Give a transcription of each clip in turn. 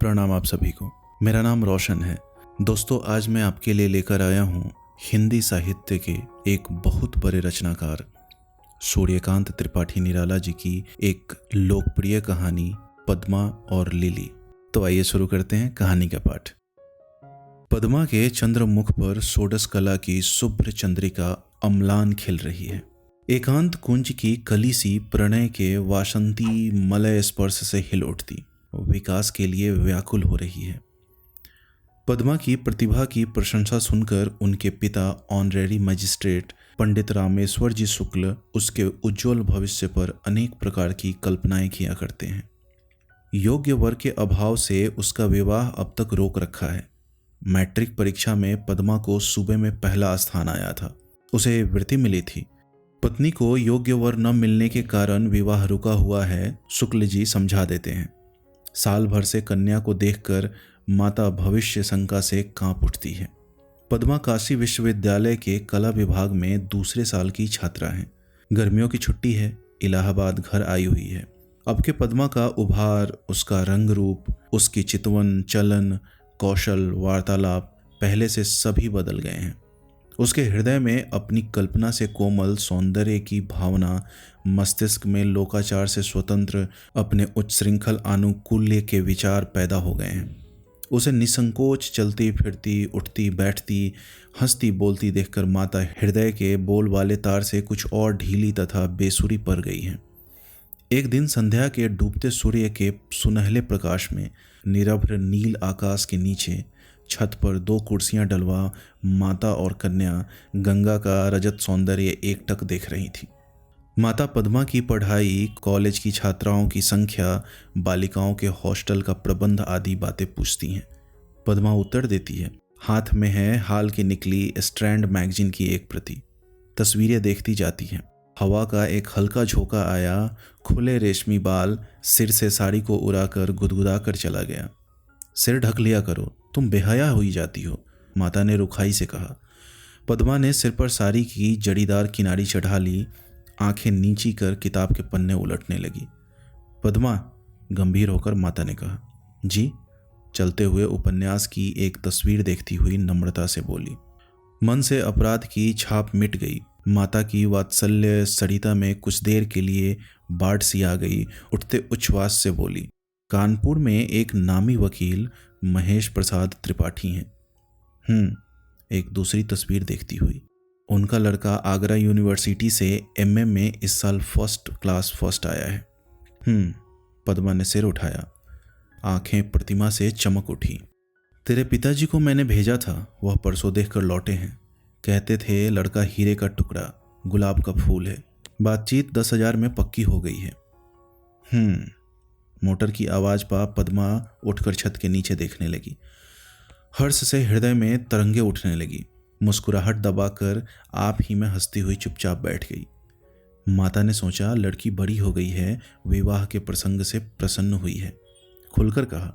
प्रणाम आप सभी को। मेरा नाम रोशन है। दोस्तों, आज मैं आपके लिए लेकर आया हूँ हिंदी साहित्य के एक बहुत बड़े रचनाकार सूर्यकांत त्रिपाठी निराला जी की एक लोकप्रिय कहानी पद्मा और लिली। तो आइए शुरू करते हैं कहानी का पाठ। पद्मा के चंद्रमुख पर सोडस कला की शुभ्र चंद्रिका अम्लान खिल रही है। एकांत कुंज की कली सी प्रणय के वासंती मलय स्पर्श से हिल उठती, विकास के लिए व्याकुल हो रही है। पद्मा की प्रतिभा की प्रशंसा सुनकर उनके पिता ऑनरेरी मजिस्ट्रेट पंडित रामेश्वर जी शुक्ल उसके उज्जवल भविष्य पर अनेक प्रकार की कल्पनाएं किया करते हैं। योग्य वर के अभाव से उसका विवाह अब तक रोक रखा है। मैट्रिक परीक्षा में पद्मा को सूबे में पहला स्थान आया था। उसे वृत्ति मिली थी। पत्नी को योग्य वर न मिलने के कारण विवाह रुका हुआ है, शुक्ल जी समझा देते हैं। साल भर से कन्या को देखकर माता भविष्य शंका से कांप उठती है। पद्मा काशी विश्वविद्यालय के कला विभाग में दूसरे साल की छात्रा है। गर्मियों की छुट्टी है, इलाहाबाद घर आई हुई है। अब के पद्मा का उभार, उसका रंग रूप, उसकी चितवन, चलन, कौशल, वार्तालाप पहले से सभी बदल गए हैं। उसके हृदय में अपनी कल्पना से कोमल सौंदर्य की भावना, मस्तिष्क में लोकाचार से स्वतंत्र अपने उच्च श्रृंखल आनुकूल्य के विचार पैदा हो गए हैं। उसे निसंकोच चलती फिरती, उठती बैठती, हंसती बोलती देखकर माता हृदय के बोल वाले तार से कुछ और ढीली तथा बेसुरी पड़ गई है। एक दिन संध्या के डूबते सूर्य के सुनहले प्रकाश में निरभ्र नील आकाश के नीचे छत पर दो कुर्सियां डलवा माता और कन्या गंगा का रजत सौंदर्य एकटक देख रही थी। माता पद्मा की पढ़ाई, कॉलेज की छात्राओं की संख्या, बालिकाओं के हॉस्टल का प्रबंध आदि बातें पूछती हैं। पद्मा उत्तर देती है। हाथ में है हाल की निकली स्ट्रैंड मैगजीन की एक प्रति। तस्वीरें देखती जाती हैं। हवा का एक हल्का झोंका आया, खुले रेशमी बाल सिर से साड़ी को उड़ाकर गुदगुदा कर चला गया। सिर ढक लिया करो, तुम बेहया हुई जाती हो, माता ने रुखाई से कहा। पद्मा ने सिर पर साड़ी की जड़ीदार किनारी चढ़ा ली, आंखें नीची कर किताब के पन्ने उलटने लगी। पद्मा, गंभीर होकर माता ने कहा। जी, चलते हुए उपन्यास की एक तस्वीर देखती हुई नम्रता से बोली। मन से अपराध की छाप मिट गई। माता की वात्सल्य सरिता में कुछ देर के लिए बाढ़ सी आ गई। उठते उच्छ्वास से बोली, कानपुर में एक नामी वकील महेश प्रसाद त्रिपाठी हैं। एक दूसरी तस्वीर देखती हुई, उनका लड़का आगरा यूनिवर्सिटी से एमए में इस साल फर्स्ट क्लास फर्स्ट आया है। पद्मा ने सिर उठाया, आंखें प्रतिमा से चमक उठी। तेरे पिताजी को मैंने भेजा था, वह परसों देखकर लौटे हैं। कहते थे लड़का हीरे का टुकड़ा, गुलाब का फूल है। बातचीत 10,000 में पक्की हो गई है। मोटर की आवाज पा पद्मा उठकर छत के नीचे देखने लगी। हर्ष से हृदय में तरंगे उठने लगी। मुस्कुराहट दबाकर आप ही में हंसती हुई चुपचाप बैठ गई। माता ने सोचा लड़की बड़ी हो गई है, विवाह के प्रसंग से प्रसन्न हुई है। खुलकर कहा,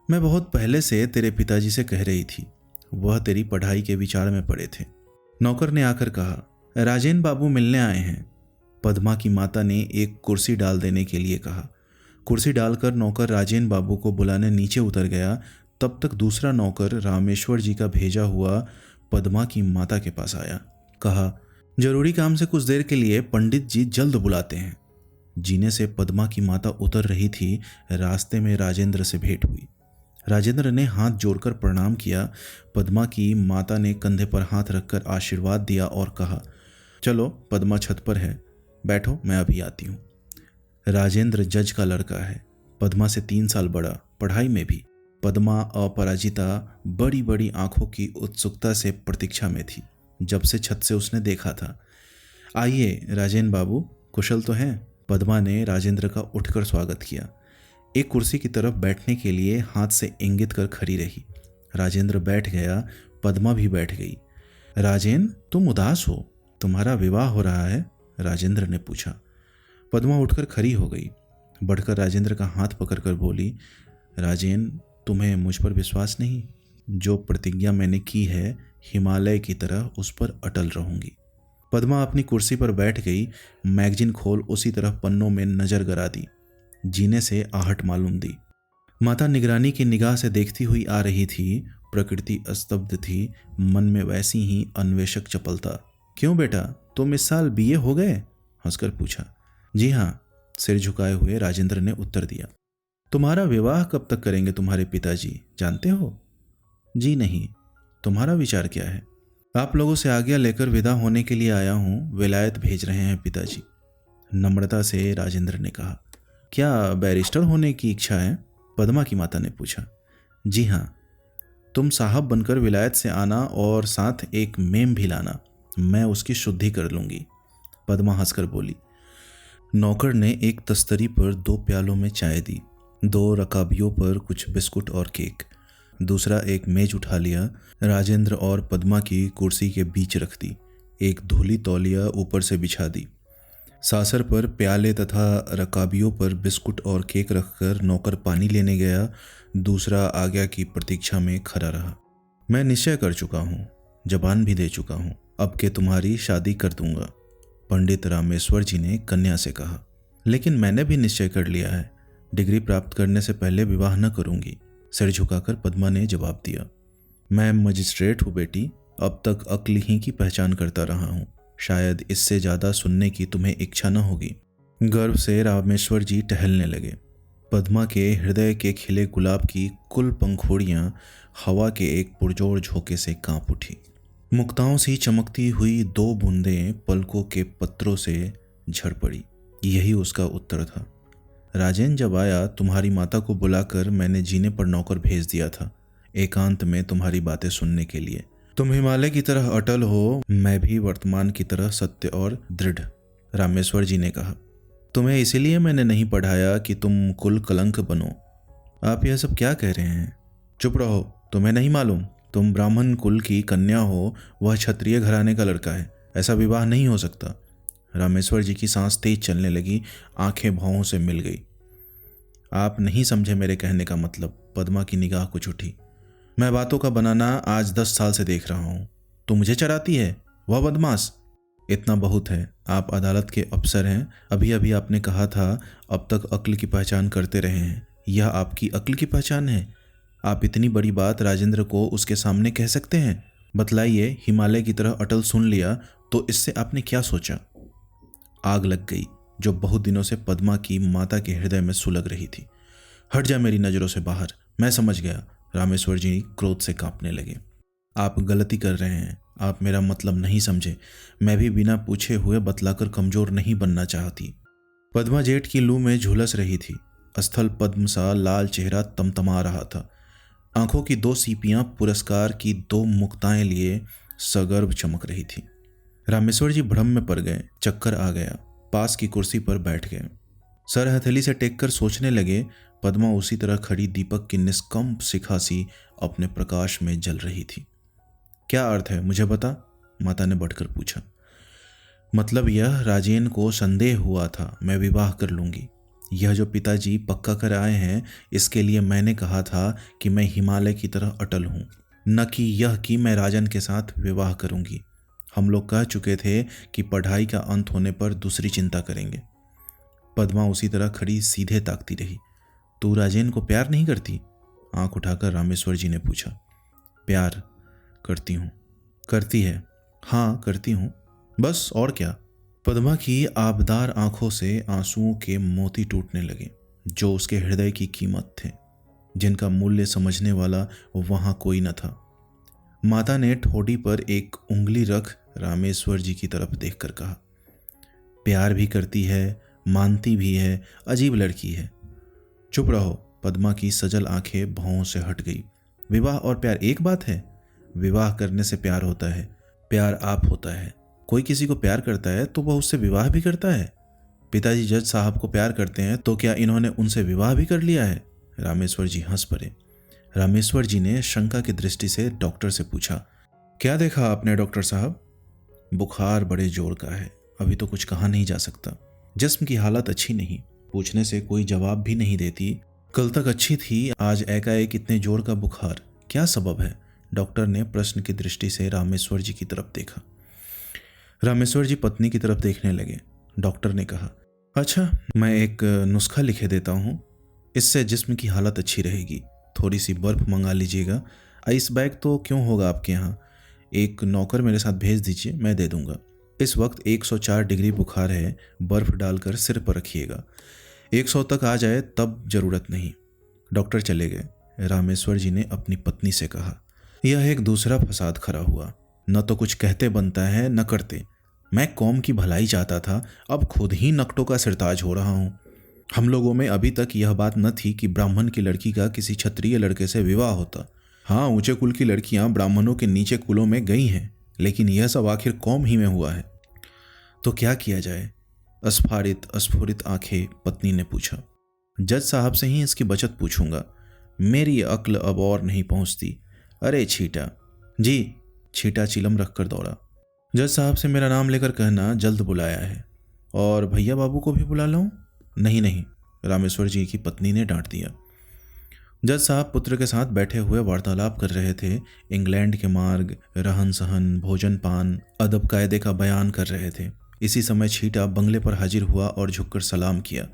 मैं बहुत पहले से तेरे पिताजी से कह रही थी, वह तेरी पढ़ाई के विचार में पड़े थे। नौकर ने आकर कहा, राजेन बाबू मिलने आए हैं। पद्मा की माता ने एक कुर्सी डाल देने के लिए कहा। कुर्सी डालकर नौकर राजेन बाबू को बुलाने नीचे उतर गया। तब तक दूसरा नौकर रामेश्वर जी का भेजा हुआ पद्मा की माता के पास आया। कहा, जरूरी काम से कुछ देर के लिए पंडित जी जल्द बुलाते हैं। जीने से पद्मा की माता उतर रही थी, रास्ते में राजेंद्र से भेंट हुई। राजेंद्र ने हाथ जोड़कर प्रणाम किया। पद्मा की माता ने कंधे पर हाथ रखकर आशीर्वाद दिया और कहा, चलो पद्मा छत पर है, बैठो, मैं अभी आती हूँ। राजेंद्र जज का लड़का है, पद्मा से 3 साल बड़ा, पढ़ाई में भी। पद्मा अपराजिता बड़ी बड़ी आंखों की उत्सुकता से प्रतीक्षा में थी जब से छत से उसने देखा था। आइए राजेन बाबू, कुशल तो हैं? पद्मा ने राजेंद्र का उठकर स्वागत किया। एक कुर्सी की तरफ बैठने के लिए हाथ से इंगित कर खड़ी रही। राजेंद्र बैठ गया, पद्मा भी बैठ गई। राजेन, तुम उदास हो, तुम्हारा विवाह हो रहा है? राजेंद्र ने पूछा। पद्मा उठकर खड़ी हो गई, बढ़कर राजेंद्र का हाथ पकड़कर बोली, राजेन, तुम्हें मुझ पर विश्वास नहीं? जो प्रतिज्ञा मैंने की है, हिमालय की तरह उस पर अटल रहूंगी। पद्मा अपनी कुर्सी पर बैठ गई। मैगजीन खोल उसी तरफ पन्नों में नजर गरा दी। जीने से आहट मालूम दी। माता निगरानी की निगाह से देखती हुई आ रही थी। प्रकृति स्तब्ध थी, मन में वैसी ही अन्वेषक चपलता। क्यों बेटा, तुम इस साल बीए हो गए? हंसकर पूछा। जी हाँ, सिर झुकाए हुए राजेंद्र ने उत्तर दिया। तुम्हारा विवाह कब तक करेंगे तुम्हारे पिताजी, जानते हो? जी नहीं। तुम्हारा विचार क्या है? आप लोगों से आज्ञा लेकर विदा होने के लिए आया हूँ, विलायत भेज रहे हैं पिताजी, नम्रता से राजेंद्र ने कहा। क्या बैरिस्टर होने की इच्छा है? पद्मा की माता ने पूछा। जी हाँ। तुम साहब बनकर विलायत से आना और साथ एक मेम भी लाना, मैं उसकी शुद्धि कर लूंगी, पद्मा हंसकर बोली। नौकर ने एक तस्तरी पर 2 प्यालों में चाय दी, 2 रकाबियों पर कुछ बिस्कुट और केक। दूसरा एक मेज उठा लिया, राजेंद्र और पद्मा की कुर्सी के बीच रख दी। एक धूली तौलिया ऊपर से बिछा दी। सासर पर प्याले तथा रकाबियों पर बिस्कुट और केक रखकर नौकर पानी लेने गया। दूसरा आज्ञा की प्रतीक्षा में खड़ा रहा। मैं निश्चय कर चुका हूँ, जबान भी दे चुका हूँ, अब के तुम्हारी शादी कर दूंगा, पंडित रामेश्वर जी ने कन्या से कहा। लेकिन मैंने भी निश्चय कर लिया है, डिग्री प्राप्त करने से पहले विवाह न करूंगी, सिर झुकाकर पद्मा ने जवाब दिया। मैं मजिस्ट्रेट हूँ बेटी, अब तक अक्ल ही की पहचान करता रहा हूँ, शायद इससे ज्यादा सुनने की तुम्हें इच्छा न होगी। गर्व से रामेश्वर जी टहलने लगे। पद्मा के हृदय के खिले गुलाब की कुल पंखुड़ियां हवा के एक पुरजोर झोंके से कांप उठी। मुक्ताओं सी चमकती हुई 2 बूंदें पलकों के पत्रों से झड़ पड़ी। यही उसका उत्तर था। राजेन जब आया, तुम्हारी माता को बुलाकर मैंने जीने पर नौकर भेज दिया था, एकांत में तुम्हारी बातें सुनने के लिए। तुम हिमालय की तरह अटल हो, मैं भी वर्तमान की तरह सत्य और दृढ़, रामेश्वर जी ने कहा। तुम्हें इसीलिए मैंने नहीं पढ़ाया कि तुम कुल कलंक बनो। आप यह सब क्या कह रहे हैं? चुप रहो, तुम्हें नहीं मालूम? तुम ब्राह्मण कुल की कन्या हो, वह क्षत्रिय घराने का लड़का है, ऐसा विवाह नहीं हो सकता। रामेश्वर जी की सांस तेज चलने लगी, आंखें भौहों से मिल गई। आप नहीं समझे मेरे कहने का मतलब, पद्मा की निगाह कुछ उठी। मैं बातों का बनाना आज 10 साल से देख रहा हूं। तू मुझे चराती है, वह बदमाश। इतना बहुत है, आप अदालत के अफसर हैं, अभी अभी आपने कहा था अब तक अक्ल की पहचान करते रहे हैं, यह आपकी अक्ल की पहचान है? आप इतनी बड़ी बात राजेंद्र को उसके सामने कह सकते हैं? बतलाइए, हिमालय की तरह अटल सुन लिया तो इससे आपने क्या सोचा? आग लग गई जो बहुत दिनों से पद्मा की माता के हृदय में सुलग रही थी। हट जा मेरी नजरों से बाहर, मैं समझ गया, रामेश्वर जी क्रोध से कांपने लगे। आप गलती कर रहे हैं, आप मेरा मतलब नहीं समझे, मैं भी बिना पूछे हुए बतलाकर कमजोर नहीं बनना चाहती। पद्मा जेठ की लू में झुलस रही थी, स्थल पद्म सा लाल चेहरा तमतमा रहा था। आंखों की 2 सीपियां पुरस्कार की 2 मुक्ताएं लिए सगर्भ चमक रही थी। रामेश्वर जी भ्रम में पड़ गए, चक्कर आ गया, पास की कुर्सी पर बैठ गए। सर हथेली से टेककर सोचने लगे। पद्मा उसी तरह खड़ी दीपक की निष्कंप शिखा सी अपने प्रकाश में जल रही थी। क्या अर्थ है, मुझे बता, माता ने बढ़कर पूछा। मतलब यह, राजेन को संदेह हुआ था मैं विवाह कर लूंगी। यह जो पिताजी पक्का कर आए हैं, इसके लिए मैंने कहा था कि मैं हिमालय की तरह अटल हूं, न कि यह कि मैं राजन के साथ विवाह करूंगी। हम लोग कह चुके थे कि पढ़ाई का अंत होने पर दूसरी चिंता करेंगे। पद्मा उसी तरह खड़ी सीधे ताकती रही। तू राजेन को प्यार नहीं करती? आंख उठाकर रामेश्वर जी ने पूछा। प्यार करती हूँ। करती है? हाँ करती हूँ, बस और क्या। पद्मा की आबदार आंखों से आंसुओं के मोती टूटने लगे, जो उसके हृदय की कीमत थे, जिनका मूल्य समझने वाला वहां कोई न था। माता ने ठोड़ी पर एक उंगली रख रामेश्वर जी की तरफ देखकर कहा, प्यार भी करती है, मानती भी है, अजीब लड़की है। चुप रहो, पद्मा की सजल आंखें भौं से हट गई। विवाह और प्यार एक बात है? विवाह करने से प्यार होता है, प्यार आप होता है। कोई किसी को प्यार करता है तो वह उससे विवाह भी करता है। पिताजी जज साहब को प्यार करते हैं तो क्या इन्होंने उनसे विवाह भी कर लिया है? रामेश्वर जी हंस पड़े। रामेश्वर जी ने शंका की दृष्टि से डॉक्टर से पूछा, क्या देखा आपने डॉक्टर साहब? बुखार बड़े जोर का है, अभी तो कुछ कहा नहीं जा सकता। जिस्म की हालत अच्छी नहीं, पूछने से कोई जवाब भी नहीं देती। कल तक अच्छी थी, आज एकाएक इतने जोर का बुखार, क्या सबब है? डॉक्टर ने प्रश्न की दृष्टि से रामेश्वर जी की तरफ देखा। रामेश्वर जी पत्नी की तरफ देखने लगे। डॉक्टर ने कहा, अच्छा मैं एक नुस्खा लिखे देता हूँ, इससे जिस्म की हालत अच्छी रहेगी। थोड़ी सी बर्फ़ मंगा लीजिएगा। आइस बैग तो क्यों होगा आपके यहाँ? एक नौकर मेरे साथ भेज दीजिए, मैं दे दूंगा। इस वक्त 104 डिग्री बुखार है, बर्फ़ डालकर सिर पर रखिएगा। 100 तक आ जाए तब जरूरत नहीं। डॉक्टर चले गए। रामेश्वर जी ने अपनी पत्नी से कहा, यह एक दूसरा फसाद खड़ा हुआ। न तो कुछ कहते बनता है न करते। मैं कौम की भलाई चाहता था, अब खुद ही नकटों का सिरताज हो रहा हूँ। हम लोगों में अभी तक यह बात न थी कि ब्राह्मण की लड़की का किसी क्षत्रिय लड़के से विवाह होता। हाँ, ऊंचे कुल की लड़कियां ब्राह्मणों के नीचे कुलों में गई हैं, लेकिन यह सब आखिर कौम ही में हुआ है। तो क्या किया जाए? अस्फुरित आंखें पत्नी ने पूछा। जज साहब से ही इसकी बचत पूछूंगा। मेरी अक्ल अब और नहीं पहुंचती। अरे छीटा जी। छीटा चिलम रखकर दौड़ा। जज साहब से मेरा नाम लेकर कहना जल्द बुलाया है। और भैया बाबू को भी बुला लाऊं? नहीं नहीं, रामेश्वर जी की पत्नी ने डांट दिया। जज साहब पुत्र के साथ बैठे हुए वार्तालाप कर रहे थे। इंग्लैंड के मार्ग, रहन सहन, भोजन पान, अदब कायदे का बयान कर रहे थे। इसी समय छीटा बंगले पर हाजिर हुआ और झुककर सलाम किया।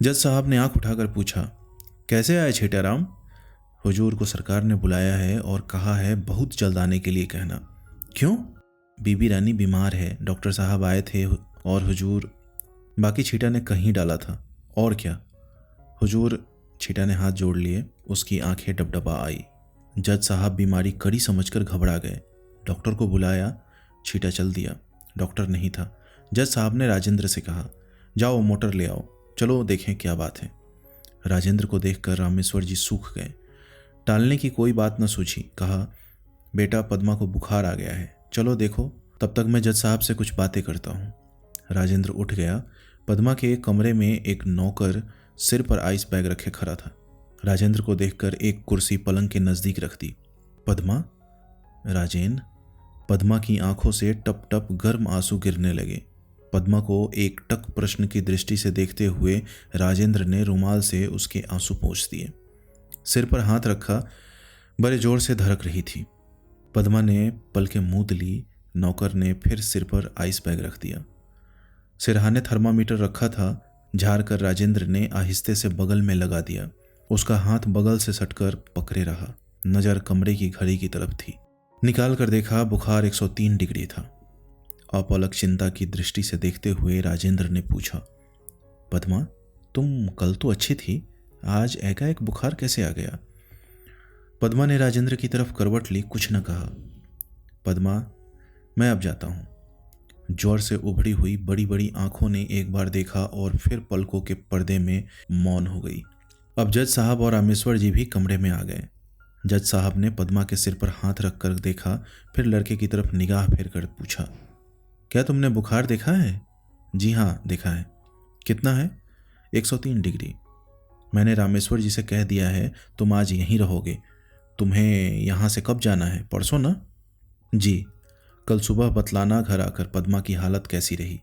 जज साहब ने आंख उठाकर पूछा, कैसे आए छीटा राम? हुजूर को सरकार ने बुलाया है और कहा है बहुत जल्द आने के लिए कहना। क्यों? बीबी रानी बीमार है, डॉक्टर साहब आए थे और हुजूर। बाकी छीटा ने कहीं डाला था। और क्या? हुजूर। छीटा ने हाथ जोड़ लिए। उसकी आंखें डबडबा आई। जज साहब बीमारी कड़ी समझकर घबरा गए। डॉक्टर को बुलाया। छीटा चल दिया। डॉक्टर नहीं था। जज साहब ने राजेंद्र से कहा, जाओ मोटर ले आओ, चलो देखें क्या बात है। राजेंद्र को देखकर रामेश्वर जी सूख गए। टालने की कोई बात न सूझी। कहा, बेटा पद्मा को बुखार आ गया है, चलो देखो, तब तक मैं जज साहब से कुछ बातें करता हूँ। राजेंद्र उठ गया। पद्मा के एक कमरे में एक नौकर सिर पर आइस बैग रखे खड़ा था। राजेंद्र को देखकर एक कुर्सी पलंग के नजदीक रख दी। पद्मा? राजेन? पद्मा की आंखों से टप टप गर्म आंसू गिरने लगे। पद्मा को एक टक प्रश्न की दृष्टि से देखते हुए राजेंद्र ने रुमाल से उसके आंसू पोंछ दिए। सिर पर हाथ रखा, बड़े जोर से धड़क रही थी। पद्मा ने पलकें मूंद ली। नौकर ने फिर सिर पर आइस बैग रख दिया। सिरहाने थर्मामीटर रखा था। झाड़ कर राजेंद्र ने आहिस्ते से बगल में लगा दिया। उसका हाथ बगल से सटकर पकड़े रहा। नजर कमरे की घड़ी की तरफ थी। निकाल कर देखा, बुखार 103 डिग्री था। अपलक चिंता की दृष्टि से देखते हुए राजेंद्र ने पूछा, पद्मा तुम कल तो अच्छी थी, आज एकाएक बुखार कैसे आ गया? पद्मा ने राजेंद्र की तरफ करवट ली, कुछ न कहा। पद्मा, मैं अब जाता हूं। जोर से उभरी हुई बड़ी बड़ी आंखों ने एक बार देखा और फिर पलकों के पर्दे में मौन हो गई। अब जज साहब और रामेश्वर जी भी कमरे में आ गए। जज साहब ने पद्मा के सिर पर हाथ रखकर देखा, फिर लड़के की तरफ निगाह फेर कर पूछा, क्या तुमने बुखार देखा है? जी हाँ, देखा है। कितना है? 103 डिग्री। मैंने रामेश्वर जी से कह दिया है तुम आज यहीं रहोगे। तुम्हें यहाँ से कब जाना है? परसों ना? जी। कल सुबह बतलाना घर आकर पद्मा की हालत कैसी रही।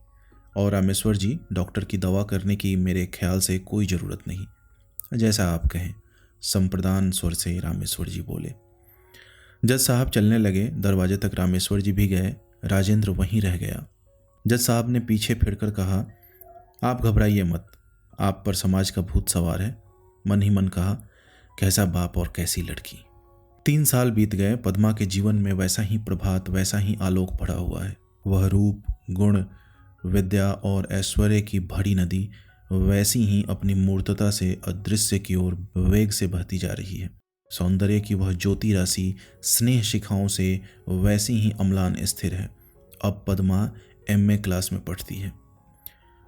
और रामेश्वर जी, डॉक्टर की दवा करने की मेरे ख्याल से कोई ज़रूरत नहीं। जैसा आप कहें, संप्रदान स्वर से रामेश्वर जी बोले। जज साहब चलने लगे। दरवाजे तक रामेश्वर जी भी गए। राजेंद्र वहीं रह गया। जज साहब ने पीछे फिरकर कहा, आप घबराइए मत, आप पर समाज का भूत सवार है। मन ही मन कहा, कैसा बाप और कैसी लड़की। 3 साल बीत गए। पद्मा के जीवन में वैसा ही प्रभात, वैसा ही आलोक पड़ा हुआ है। वह रूप, गुण, विद्या और ऐश्वर्य की भरी नदी वैसी ही अपनी मूर्तता से अदृश्य की ओर वेग से बहती जा रही है। सौंदर्य की वह ज्योति राशि स्नेह शिखाओं से वैसी ही अम्लान स्थिर है। अब पद्मा MA क्लास में पढ़ती है।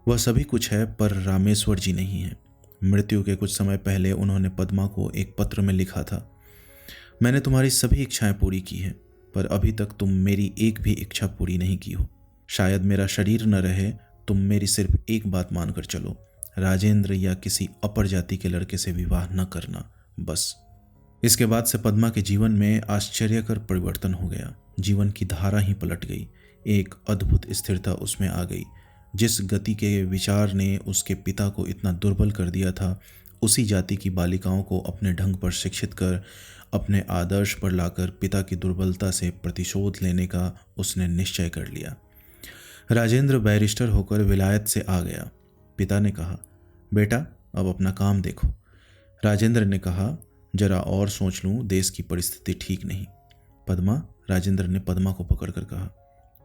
वह सभी कुछ है, पर रामेश्वर जी नहीं है। मृत्यु के कुछ समय पहले उन्होंने पद्मा को एक पत्र में लिखा था, मैंने तुम्हारी सभी इच्छाएं पूरी की है, पर अभी तक तुम मेरी एक भी इच्छा पूरी नहीं की हो। शायद मेरा शरीर न रहे, तुम मेरी सिर्फ एक बात मानकर चलो, राजेंद्र या किसी अपर जाति के लड़के से विवाह न करना, बस। इसके बाद से पद्मा के जीवन में आश्चर्यकर परिवर्तन हो गया। जीवन की धारा ही पलट गई। एक अद्भुत स्थिरता उसमें आ गई। जिस गति के विचार ने उसके पिता को इतना दुर्बल कर दिया था, उसी जाति की बालिकाओं को अपने ढंग पर शिक्षित कर, अपने आदर्श पर लाकर पिता की दुर्बलता से प्रतिशोध लेने का उसने निश्चय कर लिया। राजेंद्र बैरिस्टर होकर विलायत से आ गया। पिता ने कहा, बेटा अब अपना काम देखो। राजेंद्र ने कहा, जरा और सोच लूं, देश की परिस्थिति ठीक नहीं। पद्मा, राजेंद्र ने पद्मा को पकड़कर कहा।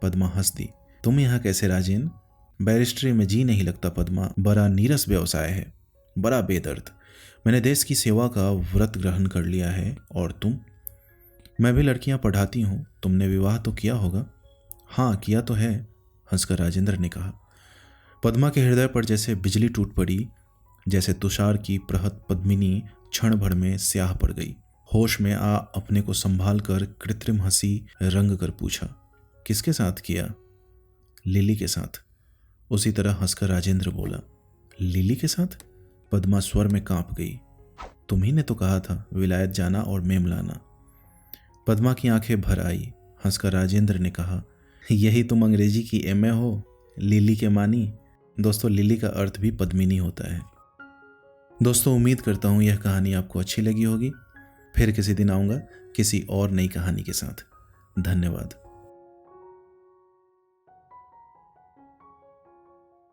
पद्मा हंस दी। तुम यहाँ कैसे राजेंद्र? बैरिस्ट्री में जी नहीं लगता पद्मा, बड़ा नीरस व्यवसाय है, बड़ा बेदर्द। मैंने देश की सेवा का व्रत ग्रहण कर लिया है। और तुम? मैं भी लड़कियां पढ़ाती हूँ। तुमने विवाह तो किया होगा? हाँ, किया तो है, हंसकर राजेंद्र ने कहा। पद्मा के हृदय पर जैसे बिजली टूट पड़ी, जैसे तुषार की प्रहत पद्मिनी क्षण भर में स्याह पड़ गई। होश में आ अपने को संभाल कर कृत्रिम हंसी रंग कर पूछा, किसके साथ किया? लिली के साथ। उसी तरह हंसकर राजेंद्र बोला, लिली के साथ? पद्मा स्वर में कांप गई। तुम्ही ने तो कहा था विलायत जाना और मेम लाना। पद्मा की आंखें भर आई। हंसकर राजेंद्र ने कहा, यही तुम अंग्रेजी की एमए हो, लिली के मानी। दोस्तों, लिली का अर्थ भी पद्मिनी होता है। दोस्तों, उम्मीद करता हूँ यह कहानी आपको अच्छी लगी होगी। फिर किसी दिन आऊँगा किसी और नई कहानी के साथ। धन्यवाद।